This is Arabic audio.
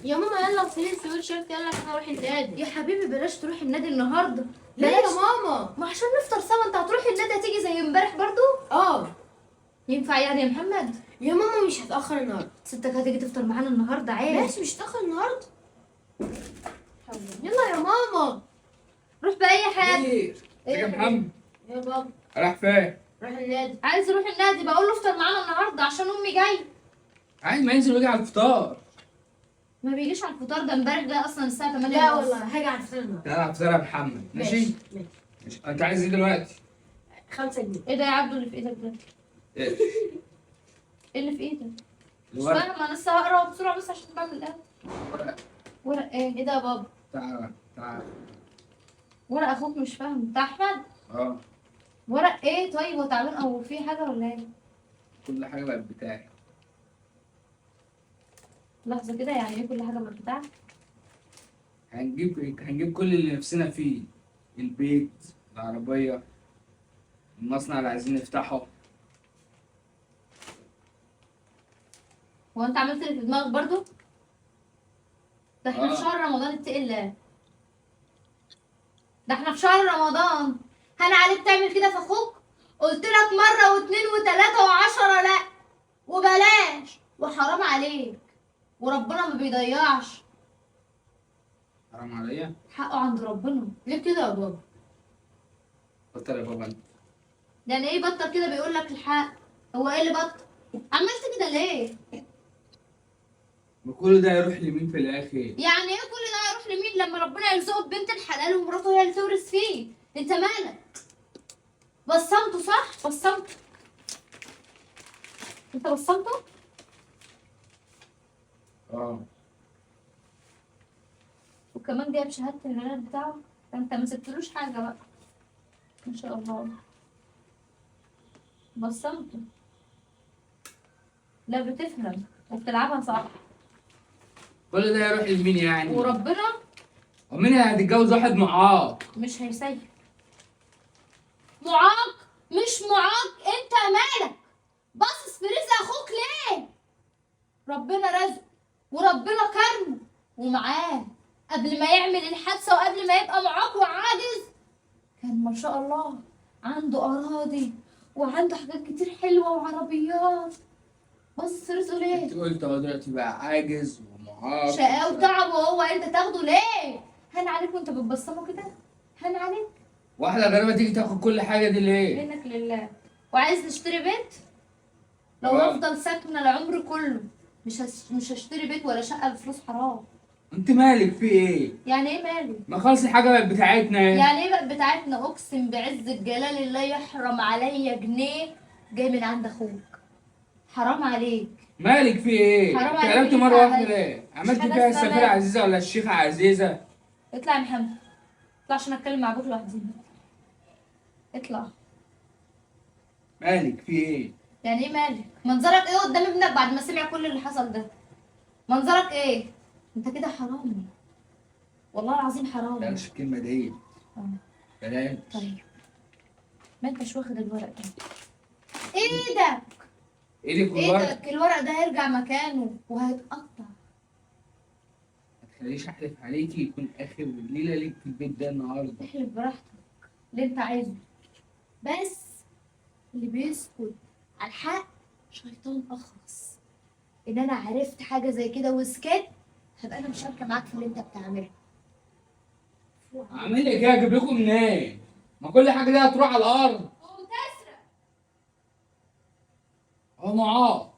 يا ماما يلا اغسلي السويت شيرت يلا عشان اروح النادي. يا حبيبي بلاش تروحي النادي النهارده. ليه بلاش. يا ماما؟ ما عشان نفطر سوا. انت هتروحي النادي هتيجي زي امبارح برضو؟ اه ينفع يعني يا محمد؟ يا ماما مش هتأخر النهارده. ستك هتيجي تفطر معانا النهارده عادي. ماشي مش هتأخر النهارده. يلا يا ماما. روح بأي حاجة. ايه يا محمد؟ يا بابا راح فين؟ روح النادي. عايز يروح النادي بقول له افطر معانا النهارده عشان امي جايه. عايز ما ينزل ويجي على الفطار. ما بيجيش على الفطار ده امبارح ده اصلا الساعه 8 لا ونص. والله هاجي على الفطار النهارده. تعالى على الفطار يا محمد ماشي؟ ماشي. ماشي. انت عايز ايه دلوقتي؟ 5 جنيه. ايه ده يا عبدو اللي في ايدك ده؟ ايه؟ ايه اللي في ايدك؟ مش الورق. فاهمه انا لسه هقرا بسرعه بس عشان بعمل الاكل. ورق. ورق ايه؟ ايه ده يا بابا؟ تعالى تعالى. ورق اخوك مش فاهم بتاع احمد؟ اه ورق ايه طيب هو تعبان او في حاجه ولا ايه؟ كل حاجه بقت بتاعي. لحظه كده يعني ايه كل حاجه بقت بتاعك؟ هنجيب كل اللي نفسنا فيه. البيت، العربيه، المصنع اللي عايزين نفتحه. هو انت عملت اللي في دماغك برضو؟ ده احنا في شهر رمضان اتقي الله. ده احنا في شهر رمضان. هان عليك تعمل كده في اخوك؟ قلت لك مره واثنين وثلاثه وعشرة لا وبلاش وحرام عليك وربنا ما بيضيعش حرام عليا. حقه عند ربنا. ليه كده يا بابا؟ بطل يا بابا انت. يعني ايه بطل كده بيقول لك الحق؟ هو ايه اللي بطل؟ عملت كده ليه؟ وكل ده يروح لمين في الاخر؟ يعني ايه كل ده هيروح لمين لما ربنا يرزقه ببنت الحلال ومراته هي اللي تورث فيه؟ انت مالك؟ بصمته صح؟ بصمته. انت بصمته؟ اه وكمان جايب شهادة الميلاد بتاعه؟ ده انت ما سبتلوش حاجة بقى. ما شاء الله. بصمته. لا بتفهم وبتلعبها صح. كل ده يروح لمين يعني؟ وربنا ومين اللي هتتجوز واحد معاق؟ مش هيسيب. معاق مش معاق انت مالك؟ باصص في رزق اخوك ليه؟ ربنا رزقه وربنا كرمه ومعاه قبل ما يعمل الحادثه وقبل ما يبقى معاق وعاجز كان ما شاء الله عنده اراضي وعنده حاجات كتير حلوه وعربيات. باصص في رزقه ليه؟ انت قلت هو دلوقتي بقى عاجز ومعاق. شقاه وتعب وهو انت تاخده ليه؟ هان عليك وانت بتبصمه كده؟ هان عليك؟ واحدة غريبة تيجي تاخد كل حاجة دي ليه؟ منك لله. وعايز نشتري بيت؟ لو آه. افضل ساكنه العمر كله مش هشتري بيت ولا شقه بفلوس حرام. انت مالك في ايه؟ يعني ايه مالي؟ ما خلاص الحاجة بقت بتاعتنا ايه؟ يعني ايه بقى بتاعتنا؟ اقسم بعز الجلال الله يحرم عليا جنيه جاي من عند اخوك. حرام عليك. مالك في ايه؟ حرام انت عليك قلبت اللي مرة انت واحدة عملته. ليه؟ مش عملت حاجة فيها اسمها السفيرة مالك. عزيزة ولا الشيخة عزيزة؟ اطلع يا محمد. اطلع عشان اتكلم مع ابوك لوحدي. اطلع. مالك في ايه؟ يعني ايه مالك؟ منظرك ايه قدام ابنك بعد ما سمع كل اللي حصل ده؟ منظرك ايه؟ انت كده حرامي. والله العظيم حرامي. بلاش الكلمة دي. اه. بلاش. طيب ما انتش واخد الورق ده. ايدك. ايدك والورق. ايدك الورق ده هيرجع مكانه وهيتقطع. ما تخليش احلف عليكي يكون اخر ليلة ليك في البيت ده النهاردة. احلف براحتك اللي انت عايزه. بس اللي بيسكت على الحق شيطان اخرس. ان انا عرفت حاجه زي كده وسكت هبقى انا مشاركه معاك في اللي انت بتعمله. اعمل لك ايه؟ اجيب لكم منين؟ ما كل حاجة دي هتروح على الارض. وتسرق. هو معاق.